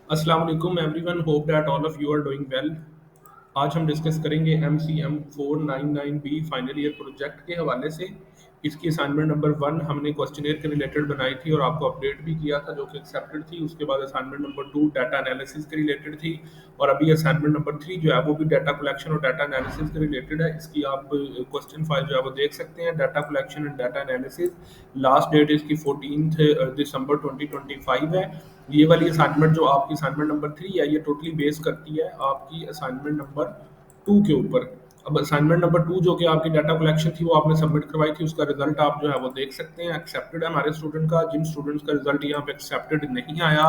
अस्सलाम वालेकुम everyone, hope that all of you are doing well. आज हम डिस्कस करेंगे M C M 499 B final year project के हवाले से। इसकी असाइनमेंट नंबर 1 हमने क्वेश्चनेयर के रिलेटेड बनाई थी और आपको अपडेट भी किया था, जो कि एक्सेप्टेड थी। उसके बाद असाइनमेंट नंबर 2 डाटा एनालिसिस के रिलेटेड थी, और अभी असाइनमेंट नंबर 3 जो है वो भी डाटा कलेक्शन और डाटा एनालिसिस के रिलेटेड है। इसकी आप क्वेश्चन फाइल जो है वो देख सकते हैं। Data collection and data analysis, last date इसकी 14 दिसंबर 2025 है। ये वाली असाइनमेंट जो आपकी असाइनमेंट नंबर 3 है, ये टोटली बेस करती है आपकी असाइनमेंट नंबर 2 के ऊपर। अब असाइनमेंट नंबर 2 जो कि आपकी डाटा कलेक्शन थी, वो आपने सबमिट करवाई थी। उसका रिजल्ट आप जो है वो देख सकते हैं। एक्सेप्टेड है हमारे स्टूडेंट का। जिन स्टूडेंट्स का रिजल्ट यहाँ पे एक्सेप्टेड नहीं आया,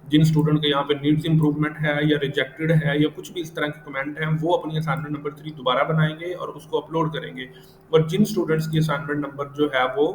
जिन स्टूडेंट के यहाँ पे नीड्स इंप्रूवमेंट है या रिजेक्टेड है या कुछ भी इस तरह के कमेंट हैं, वो अपनी असाइनमेंट नंबर 3 दोबारा बनाएंगे और उसको अपलोड करेंगे। और जिन स्टूडेंट्स की असाइनमेंट नंबर जो है वो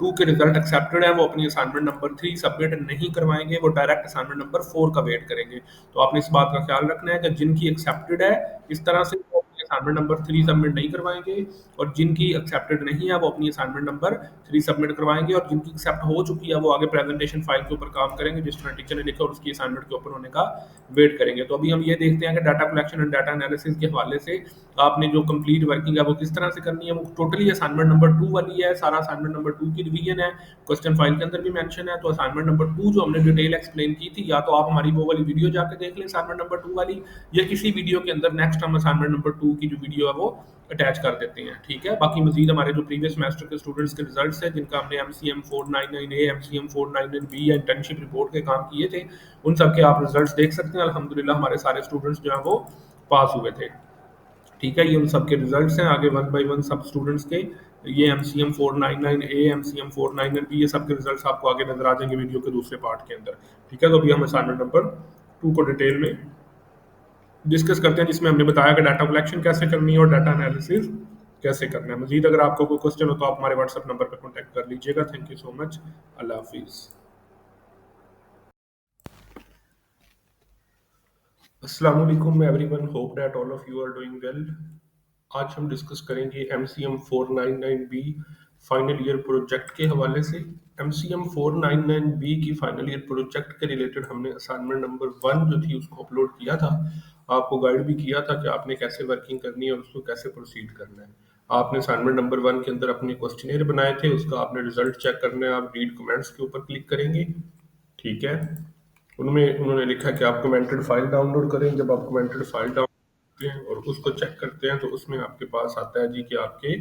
2 के रिजल्ट एक्सेप्टेड है, वो अपनी असाइनमेंट नंबर 3 सबमिट नहीं करवाएंगे, वो डायरेक्ट असाइनमेंट नंबर 4 का वेट करेंगे। तो आपने इस बात का ख्याल रखना है कि जिनकी एक्सेप्टेड है, इस तरह से वो अपनी असाइनमेंट नंबर 3 सबमिट नहीं करवाएंगे, और जिनकी एक्सेप्टेड नहीं है वो अपनी असाइनमेंट नंबर 3 सबमिट करवाएंगे, और जिनकी एक्सेप्ट हो चुकी है वो आगे प्रेजेंटेशन फाइल के ऊपर काम करेंगे जिस तरह टीचर ने लिखा, और उसकी असाइनमेंट के ऊपर होने का वेट करेंगे। तो अभी हम ये देखते हैं कि data collection and data analysis के हवाले से आपने जो कंप्लीट वर्किंग है वो किस तरह से करनी है। वो टोटली असाइनमेंट नंबर 2 वाली है। सारा असाइनमेंट नंबर 2 की रिवीजन है, क्वेश्चन फाइल के अंदर भी मेंशन है। तो असाइनमेंट नंबर 2 जो हमने डिटेल एक्सप्लेन की थी, या तो आप हमारी वो वाली वीडियो जाके देख लें असाइनमेंट नंबर 2 वाली, या किसी वीडियो के अंदर नेक्स्ट हम असाइनमेंट नंबर 2 की जो वीडियो है वो अटैच कर देते हैं। ठीक है, बाकी मजीद हमारे जो प्रीवियस सेमेस्टर के स्टूडेंट्स के रिजल्ट्स हैं, जिनका हमने MCM 499A, MCM 499B या इंटर्नशिप रिपोर्ट के काम किए थे, उन सब के आप रिजल्ट्स देख सकते हैं। अल्हम्दुलिल्लाह हमारे सारे स्टूडेंट्स जो हैं वो पास हुए थे। ठीक है, ये उन सब के रिजल्ट्स हैं। आगे वन बाय वन सब स्टूडेंट्स के, ये MCM 499A, MCM 499B, ये सब के रिजल्ट्स आपको आगे नजर आ जाएंगे वीडियो के दूसरे पार्ट के अंदर। ठीक है, तो अभी हम असाइनमेंट नंबर 2 को डिटेल में डिस्कस करते हैं, जिसमें हमने बताया कि डाटा कलेक्शन कैसे करनी है और डाटा एनालिसिस कैसे करना है। मजीद अगर आपको कोई क्वेश्चन हो तो आप हमारे व्हाट्सएप नंबर पर कॉन्टैक्ट कर लीजिएगा। Thank you so much. अल्लाह हाफिज़। अस्सलाम वालेकुम everyone, hope that all of you are doing well. आज हम डिस्कस करेंगे MCM 499B final year project के हवाले से। MCM 499B की फाइनल ईयर प्रोजेक्ट के रिलेटेड हमने असाइनमेंट नंबर 1 जो थी उसको अपलोड किया था। आपको गाइड भी किया था कि आपने कैसे वर्किंग करनी है और उसको कैसे प्रोसीड करना है। आपने असाइनमेंट नंबर 1 के अंदर अपने क्वेश्चनेयर बनाए थे, उसका आपने रिजल्ट चेक करना है। आप रीड कमेंट्स के ऊपर क्लिक करेंगे। ठीक है, उनमें उन्होंने लिखा कि आप कमेंटेड फाइल डाउनलोड करें। जब आप कमेंटेड फाइल डाउनलोड करते हैं और उसको चेक करते हैं, तो उसमें आपके पास आता है जी कि आपके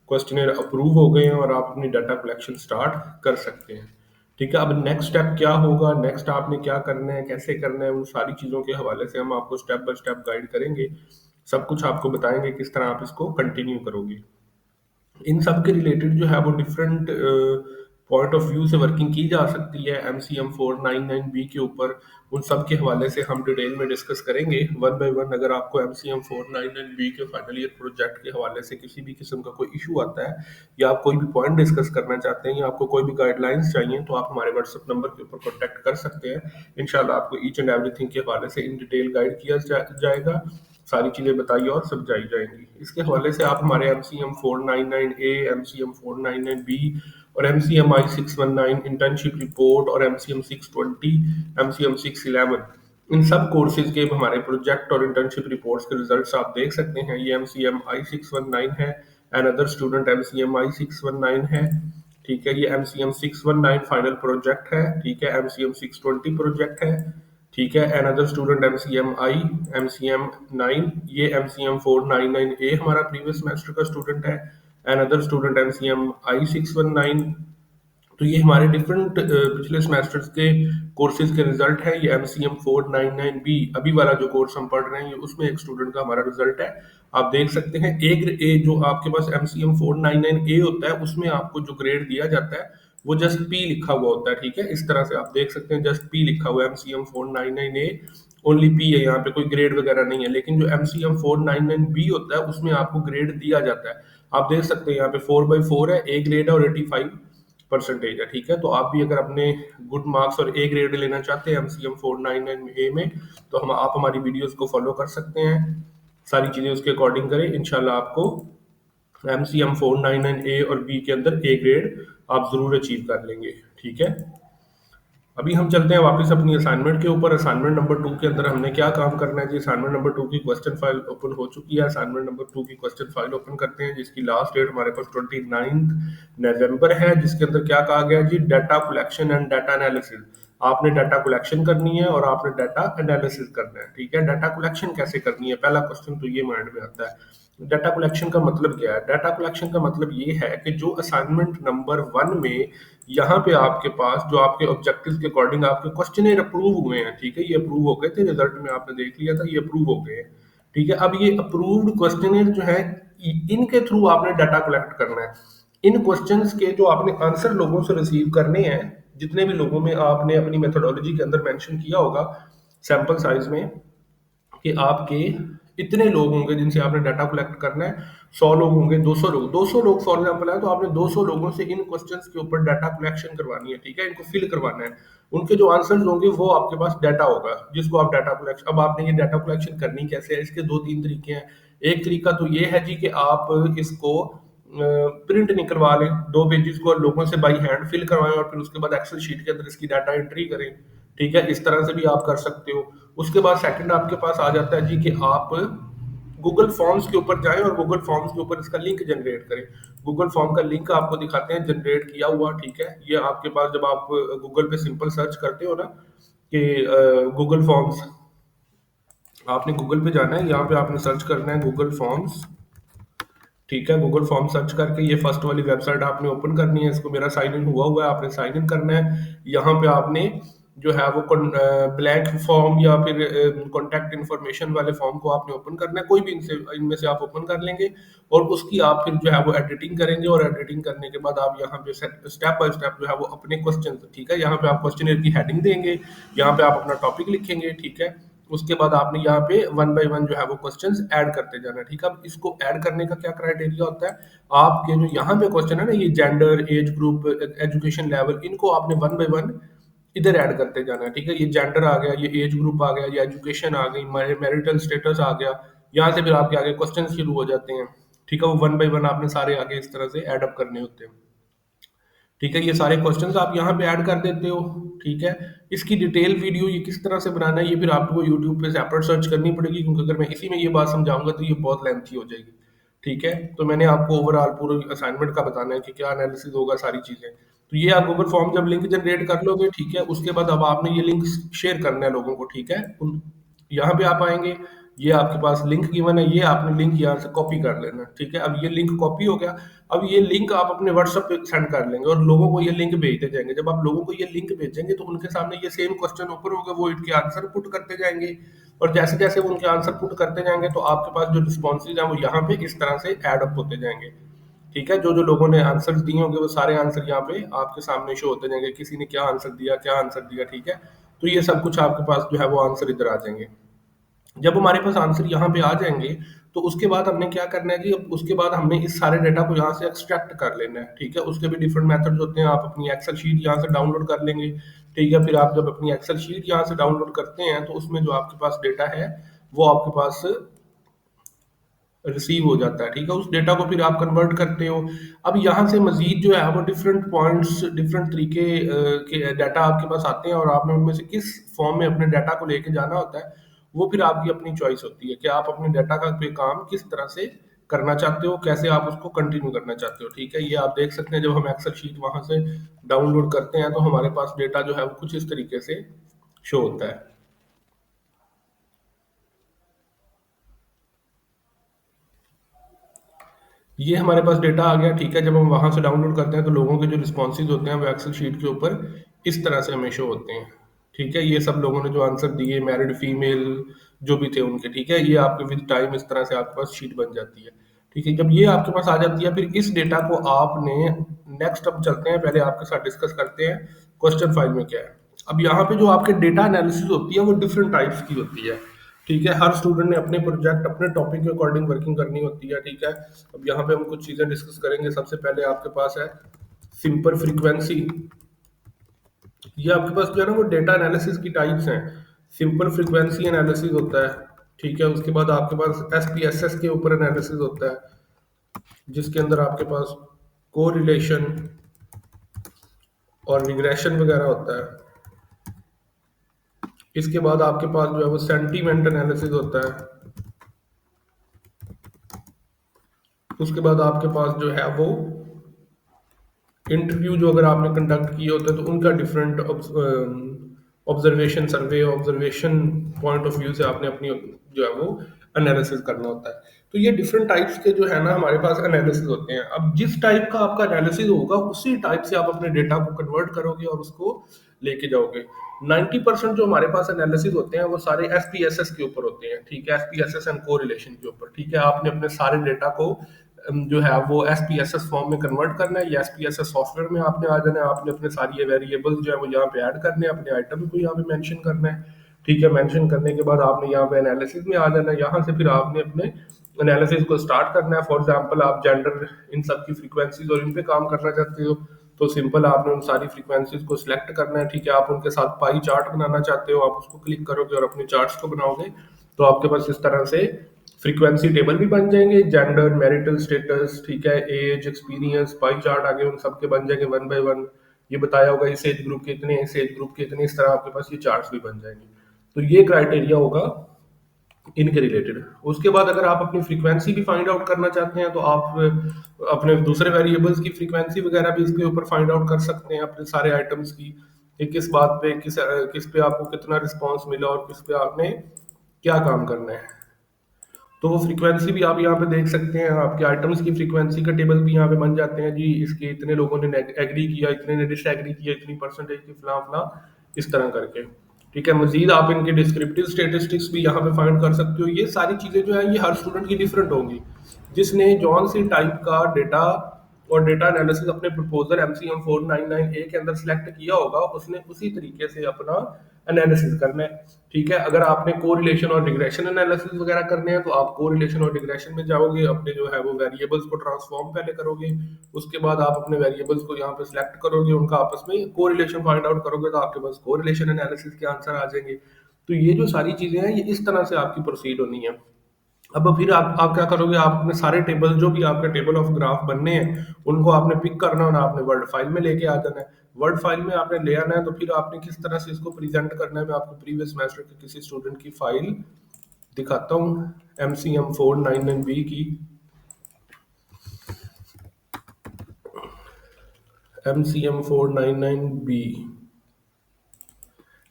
क्वेश्चनेयर अप्रूव हो गए हैं और आप अपनी डाटा कलेक्शन स्टार्ट कर सकते हैं। ठीक है, अब नेक्स्ट स्टेप क्या होगा, नेक्स्ट आपने क्या करना है, कैसे करना है, उन सारी चीज़ों के हवाले से हम आपको स्टेप बाय स्टेप गाइड करेंगे। सब कुछ आपको बताएंगे किस तरह आप इसको कंटिन्यू करोगे। इन सब के रिलेटेड जो है वो डिफरेंट पॉइंट ऑफ व्यू से वर्किंग की जा सकती है MCM 499B के ऊपर। उन सब के हवाले से हम डिटेल में डिस्कस करेंगे वन बाय वन। अगर आपको MCM 499B के फाइनल ईयर प्रोजेक्ट के हवाले से किसी भी किस्म का कोई इशू आता है, या आप कोई भी पॉइंट डिस्कस करना चाहते हैं, या आपको कोई भी गाइडलाइंस चाहिए, तो आप हमारे व्हाट्सएप नंबर के ऊपर कॉन्टैक्ट कर सकते हैं। इंशाल्लाह आपको ईच एंड एवरीथिंग के हवाले से इन डिटेल गाइड किया जाएगा। सारी चीज़ें बताई और समझाई जाएंगी। इसके हवाले से आप हमारे MCM 499A, MCM 499B और MCM I619 इंटर्नशिप रिपोर्ट और MCM 620, MCM 611, इन सब कोर्सेज के हमारे प्रोजेक्ट और इंटर्नशिप रिपोर्ट्स के रिजल्ट्स आप देख सकते हैं। ये MCM I619 है, अनदर स्टूडेंट MCM I619 है। ठीक है, ये MCM 619 फाइनल प्रोजेक्ट है। ठीक है, MCM 620 प्रोजेक्ट है। ठीक है, अनदर स्टूडेंट MCM 9, ये MCM 499A हमारा प्रीवियस सेमेस्टर का स्टूडेंट है। Another student MCM I619। तो ये हमारे डिफरेंट पिछले सेमेस्टर्स के कोर्सेज के रिजल्ट है। ये MCM 499B अभी वाला जो कोर्स हम पढ़ रहे हैं, ये उसमें एक स्टूडेंट का हमारा रिजल्ट है। आप देख सकते हैं ए जो आपके पास MCM 499A होता है, उसमें आपको जो ग्रेड दिया जाता है वो जस्ट P लिखा हुआ होता है। ठीक है, इस तरह से आप देख सकते हैं, जस्ट P लिखा हुआ है। MCM 499A ओनली P है, यहाँ पे कोई ग्रेड वगैरह नहीं है। लेकिन जो MCM 499B होता है, उसमें आपको ग्रेड दिया जाता है। आप देख सकते हैं यहाँ पे 4/4 है, A ग्रेड है और 85% है। ठीक है, तो आप भी अगर अपने गुड मार्क्स और A ग्रेड लेना चाहते हैं MCM 499A में, तो हम आप हमारी वीडियोस को फॉलो कर सकते हैं। सारी चीज़ें उसके अकॉर्डिंग करें, इंशाल्लाह आपको MCM 499A और B के अंदर A ग्रेड आप ज़रूर अचीव कर लेंगे। ठीक है, अभी हम चलते हैं वापस अपनी असाइनमेंट के ऊपर। असाइनमेंट नंबर 2 के अंदर हमने क्या काम करना है जी। असाइनमेंट नंबर 2 की क्वेश्चन फाइल ओपन हो चुकी है। असाइनमेंट नंबर 2 की क्वेश्चन फाइल ओपन करते हैं जिसकी लास्ट डेट हमारे पास 29 नवंबर है, जिसके अंदर क्या कहा गया है जी, data collection and data analysis. आपने डाटा कलेक्शन करनी है और आपने डाटा एनालिसिस करना है। ठीक है, डाटा कलेक्शन कैसे करनी है, पहला क्वेश्चन तो ये माइंड में आता है। डाटा कलेक्शन का मतलब क्या है? डाटा कलेक्शन का मतलब ये है कि जो असाइनमेंट नंबर 1 में यहाँ पे आपके पास जो आपके ऑब्जेक्टिव्स के अकॉर्डिंग आपके क्वेश्चन अप्रूव हुए हैं, ठीक है, ये अप्रूव हो गए थे, रिजल्ट में आपने देख लिया था, ये अप्रूव हो गए हैं। ठीक है, अब ये अप्रूव्ड क्वेश्चन जो है इनके थ्रू आपने डाटा कलेक्ट करना है। इन क्वेश्चंस के जो आपने आंसर लोगों से रिसीव करने हैं, जितने भी लोगों में आपने अपनी मेथोडोलॉजी के अंदर मेंशन किया होगा सैंपल साइज में कि आपके इतने लोग होंगे जिनसे आपने डाटा कलेक्ट करना है। 100 लोग होंगे, 200 लोग फॉर एग्जाम्पल है, तो आपने 200 लोगों से इन क्वेश्चंस के ऊपर डाटा कलेक्शन करवानी है। ठीक है, इनको फिल करवाना है। उनके जो आंसर्स होंगे वो आपके पास डाटा होगा जिसको आप डाटा कलेक्शन। अब आपने ये डाटा कलेक्शन करनी कैसे है, इसके दो तीन तरीके हैं। एक तरीका तो ये है जी कि आप इसको प्रिंट निकलवा लें 2 पेजेस को और लोगों से बाई हैंड फिल करवाएं और फिर उसके बाद एक्सेल शीट के अंदर इसकी डाटा एंट्री करें। ठीक है, इस तरह से भी आप कर सकते हो। उसके बाद सेकंड आपके पास आ जाता है जी कि आप गूगल फॉर्म्स के ऊपर जाएं और गूगल फॉर्म्स के ऊपर इसका लिंक जनरेट करें। गूगल फॉर्म का लिंक आपको दिखाते हैं जनरेट किया हुआ। ठीक है, ये आपके पास जब आप गूगल पे सिंपल सर्च करते हो ना कि गूगल फॉर्म्स, आपने गूगल पे जाना है, यहाँ पे आपने सर्च करना है गूगल फॉर्म्स। ठीक है, गूगल फॉर्म सर्च करके ये फर्स्ट वाली वेबसाइट आपने ओपन करनी है। इसको मेरा साइन इन हुआ हुआ है, आपने साइन इन करना है। यहाँ पे आपने जो है वो ब्लैंक फॉर्म या फिर कॉन्टैक्ट इन्फॉर्मेशन वाले फॉर्म को आपने ओपन करना है। कोई भी इनसे इनमें से आप ओपन कर लेंगे और उसकी आप फिर जो है वो एडिटिंग करेंगे और एडिटिंग करने के बाद आप यहाँ पे स्टेप बाय स्टेप जो है वो अपने क्वेश्चन, ठीक है, यहाँ पे आप क्वेश्चन की हेडिंग देंगे, यहाँ पे आप अपना टॉपिक लिखेंगे। ठीक है, उसके बाद आपने यहाँ पे वन बाय वन जो है वो क्वेश्चंस ऐड करते जाना है। ठीक है, अब इसको ऐड करने का क्या क्राइटेरिया होता है, आपके जो यहाँ पे क्वेश्चन है ना, ये gender, age group, education level, इनको आपने वन बाय वन इधर ऐड करते जाना है। ठीक है, ये जेंडर आ गया, ये एज ग्रुप आ गया, ये एजुकेशन आ गई, मैरिटल स्टेटस आ गया। यहाँ से फिर आपके आगे क्वेश्चन शुरू हो जाते हैं। ठीक है, वो वन बाय वन आपने सारे आगे इस तरह से ऐड अप करने होते हैं। ठीक है, ये सारे क्वेश्चंस आप यहाँ पे ऐड कर देते हो। ठीक है, इसकी डिटेल वीडियो ये किस तरह से बनाना है ये फिर आपको यूट्यूब पे सेपरेट सर्च करनी पड़ेगी, क्योंकि अगर मैं इसी में ये बात समझाऊंगा तो ये बहुत लेंथी हो जाएगी। ठीक है, तो मैंने आपको ओवरऑल पूरे असाइनमेंट का बताना है कि क्या एनालिसिस होगा, सारी चीजें। तो ये आप गूगल फॉर्म जब लिंक जनरेट कर लोगे, ठीक है, उसके बाद अब आपने ये लिंक शेयर करना है लोगों को। ठीक है, यहाँ पे आप आएंगे, ये आपके पास लिंक गिवन है, ये आपने लिंक यहाँ से कॉपी कर लेना। ठीक है, अब ये लिंक कॉपी हो गया। अब ये लिंक आप अपने व्हाट्सएप पे सेंड कर लेंगे और लोगों को ये लिंक भेजते जाएंगे। जब आप लोगों को ये लिंक भेजेंगे तो उनके सामने ये सेम क्वेश्चन ओपन होगा, वो इनके आंसर पुट करते जाएंगे और जैसे जैसे वो उनके आंसर पुट करते जाएंगे तो आपके पास जो रिस्पॉन्सेज हैं वो यहाँ पे इस तरह से ऐड अप होते जाएंगे। ठीक है, जो जो लोगों ने आंसर दिए होंगे वो सारे आंसर यहाँ पे आपके सामने शो होते जाएंगे, किसी ने क्या आंसर दिया, क्या आंसर दिया। ठीक है, तो ये सब कुछ आपके पास जो है वो आंसर इधर आ जाएंगे। जब हमारे पास आंसर यहाँ पे आ जाएंगे तो उसके बाद हमने क्या करना है कि अब उसके बाद हमने इस सारे डाटा को यहाँ से एक्सट्रैक्ट कर लेना है। ठीक है, उसके भी डिफरेंट मेथड्स होते हैं। आप अपनी एक्सेल शीट यहाँ से डाउनलोड कर लेंगे। ठीक है, फिर आप जब अपनी एक्सेल शीट यहाँ से डाउनलोड करते हैं तो उसमें जो आपके पास डेटा है वो आपके पास रिसीव हो जाता है। ठीक है, उस डेटा को फिर आप कन्वर्ट करते हो। अब यहाँ से मजीद जो है वो डिफरेंट पॉइंट्स, डिफरेंट तरीके के डाटा आपके पास आते हैं और आपने उनमें से किस फॉर्म में अपने डाटा को लेके जाना होता है वो फिर आपकी अपनी चॉइस होती है कि आप अपने डाटा का पे काम किस तरह से करना चाहते हो, कैसे आप उसको कंटिन्यू करना चाहते हो। ठीक है, ये आप देख सकते हैं जब हम एक्सेल शीट वहां से डाउनलोड करते हैं तो हमारे पास डेटा जो है वो कुछ इस तरीके से शो होता है। ये हमारे पास डेटा आ गया। ठीक है, जब हम वहां से डाउनलोड करते हैं तो लोगों के जो रिस्पॉन्सेज होते हैं वो एक्सेल शीट के ऊपर इस तरह से हमें शो होते हैं। ठीक है, ये सब लोगों ने जो आंसर दिए, मैरिड, फीमेल, जो भी थे उनके। ठीक है, ये आपके विद टाइम इस तरह से आपके पास शीट बन जाती है। ठीक है, जब ये आपके पास आ जाती है फिर इस डेटा को आपने नेक्स्ट, अब चलते हैं पहले आपके साथ डिस्कस करते हैं क्वेश्चन फाइल में क्या है। अब यहाँ पे जो आपके डेटा एनालिसिस होती है वो डिफरेंट टाइप्स की होती है। ठीक है, हर स्टूडेंट ने अपने प्रोजेक्ट अपने टॉपिक के अकॉर्डिंग वर्किंग करनी होती है। ठीक है, अब यहाँ पे हम कुछ चीजें डिस्कस करेंगे। सबसे पहले आपके पास है सिंपल फ्रीक्वेंसी। ये आपके पास जो है ना वो डेटा एनालिसिस की टाइप्स हैं। सिंपल फ्रीक्वेंसी एनालिसिस होता है। ठीक है, उसके बाद आपके पास एसपीएसएस के ऊपर एनालिसिस होता है जिसके अंदर आपके पास कोरिलेशन और रिग्रेशन वगैरह होता है। इसके बाद आपके पास जो है वो सेंटीमेंट एनालिसिस होता है। उसके बाद आपके पास जो है वो इंटरव्यू जो अगर आपने कंडक्ट किए होते हैं तो उनका different observation survey observation point of view से आपने अपनी जो है वो एनालिसिस करना होता है। तो ये डिफरेंट टाइप्स के जो है ना हमारे पास एनालिसिस होते हैं। अब जिस टाइप का आपका एनालिसिस होगा उसी टाइप से आप अपने डेटा को कन्वर्ट करोगे और उसको लेके जाओगे। 90% जो हमारे पास एनालिसिस होते हैं वो सारे एसपीएसएस के ऊपर होते हैं, ठीक है, एसपीएसएस एंड कोरिलेशन के ऊपर, ठीक है। आपने अपने सारे डेटा को जो है वो एसपीएसएस फॉर्म में कन्वर्ट करना है या एसपीएसएस सॉफ्टवेयर में आपने आ जाना है। आपने अपने सारी ये वेरिएबल्स जो है वो यहाँ पे ऐड करने हैं, अपने आइटम को यहाँ पे मेंशन करना है, ठीक है। मेंशन करने के बाद आपने यहाँ पे एनालिसिस में आ जाना है। यहाँ से फिर आपने अपने एनालिसिस को स्टार्ट करना है। फॉर एग्जांपल आप जेंडर इन सब की फ्रीक्वेंसीज और इन पे काम करना चाहते हो तो सिंपल आपने उन सारी फ्रीक्वेंसीज को सिलेक्ट करना है, ठीक है। आप उनके साथ पाई चार्ट बनाना चाहते हो, आप उसको क्लिक करोगे और अपने चार्ट्स को बनाओगे तो आपके पास इस तरह से फ्रीक्वेंसी टेबल भी बन जाएंगे, जेंडर, मैरिटल स्टेटस, ठीक है, एज, एक्सपीरियंस, पाई चार्ट आगे उन सबके बन जाएंगे वन बाय वन। ये बताया होगा इस एज ग्रुप के इतने, इस एज ग्रुप के इतने, इस तरह आपके पास ये चार्ट्स भी बन जाएंगे। तो ये क्राइटेरिया होगा इनके रिलेटेड। उसके बाद अगर आप अपनी फ्रीक्वेंसी भी फाइंड आउट करना चाहते हैं तो आप अपने दूसरे वेरिएबल्स की फ्रीक्वेंसी वगैरह भी इसके ऊपर फाइंड आउट कर सकते हैं, अपने सारे आइटम्स की, कि किस बात पे किस पे आपको कितना रिस्पॉन्स मिला और किस पे आपने क्या काम करना है। तो वो फ्रीक्वेंसी भी आप यहाँ पे देख सकते हैं। आपके आइटम्स की फ्रीक्वेंसी का टेबल भी यहाँ पे बन जाते हैं जी, इसके इतने लोगों ने एग्री किया, इतने ने डिसएग्री किया, इतनी परसेंटेज की फला फला, इस तरह करके, ठीक है। मजीद आप इनके डिस्क्रिप्टिव स्टेटिस्टिक्स भी यहाँ पे फाइंड कर सकते हो। ये सारी चीज़ें जो है ये हर स्टूडेंट की डिफरेंट होंगी। जिसने जौन सी टाइप का डेटा और डेटा एनालिसिस अपने प्रपोजल एमसीएम 499A के अंदर सेलेक्ट किया होगा उसने उसी तरीके से अपना एनालिसिस करना है, ठीक है। अगर आपने कोरिलेशन और रिग्रेशन एनालिसिस वगैरह करने हैं तो आप कोरिलेशन और रिग्रेशन में जाओगे, अपने जो है वो वेरिएबल्स को ट्रांसफॉर्म पहले करोगे, उसके बाद आप अपने वेरिएबल्स को यहाँ पे सिलेक्ट करोगे, उनका आपस में कोरिलेशन फाइंड आउट करोगे तो आपके पास कोरिलेशन एनालिसिस के आंसर आ जाएंगे। तो ये जो सारी चीजें हैं ये इस तरह से आपकी प्रोसीड होनी है। अब फिर आप क्या करोगे, आप अपने सारे टेबल जो भी आपके टेबल ऑफ ग्राफ बनने हैं उनको आपने पिक करना है और आपने वर्ड फाइल में लेके आ जाना है। वर्ड फाइल में आपने ले आना है तो फिर आपने किस तरह से इसको प्रेजेंट करना है मैं आपको प्रीवियस सेमेस्टर के किसी स्टूडेंट की फाइल दिखाता हूँ, MCM499B की। MCM499B,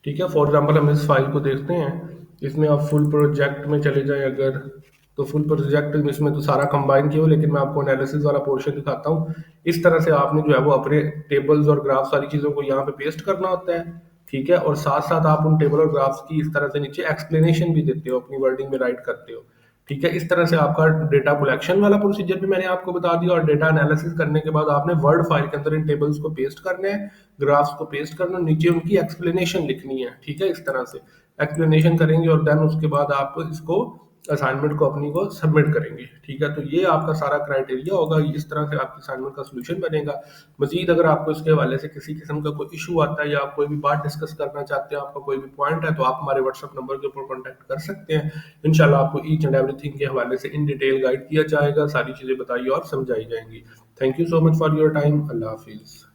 ठीक है। फॉर एग्जांपल हम इस फाइल को देखते हैं, इसमें आप फुल प्रोजेक्ट में चले जाएं अगर, तो फुल प्रोजेक्ट इसमें तो सारा कंबाइन किया हो, लेकिन मैं आपको एनालिसिस वाला पोर्शन दिखाता हूँ। इस तरह से आपने जो है वो अपने टेबल्स और ग्राफ सारी चीज़ों को यहाँ पे पेस्ट करना होता है, ठीक है। और साथ साथ आप उन टेबल और ग्राफ्स की इस तरह से नीचे एक्सप्लेनेशन भी देते हो, अपनी वर्डिंग में राइट करते हो, ठीक है। इस तरह से आपका डेटा कलेक्शन वाला प्रोसीजर भी मैंने आपको बता दिया और डेटा एनालिसिस करने के बाद आपने वर्ड फाइल के अंदर इन टेबल्स को पेस्ट करने हैं, ग्राफ्स को पेस्ट करना, नीचे उनकी एक्सप्लेनेशन लिखनी है, ठीक है। इस तरह से एक्सप्लेनेशन करेंगे और देन उसके बाद आप इसको असाइनमेंट को अपनी को सबमिट करेंगे, ठीक है। तो ये आपका सारा क्राइटेरिया होगा, इस तरह से आपकी असाइनमेंट का सोल्यूशन बनेगा। मजीद अगर आपको इसके हवाले से किसी किस्म का कोई इशू आता है या आप कोई भी बात डिस्कस करना चाहते हैं, आपका कोई भी पॉइंट है, तो आप हमारे व्हाट्सएप नंबर के ऊपर कॉन्टैक्ट कर सकते हैं। इंशाल्लाह आपको ईच एंड एवरीथिंग के हवाले से इन डिटेल गाइड किया जाएगा, सारी चीज़ें बताई और समझाई जाएंगी। Thank you so much for your time. अल्लाह हाफिज़।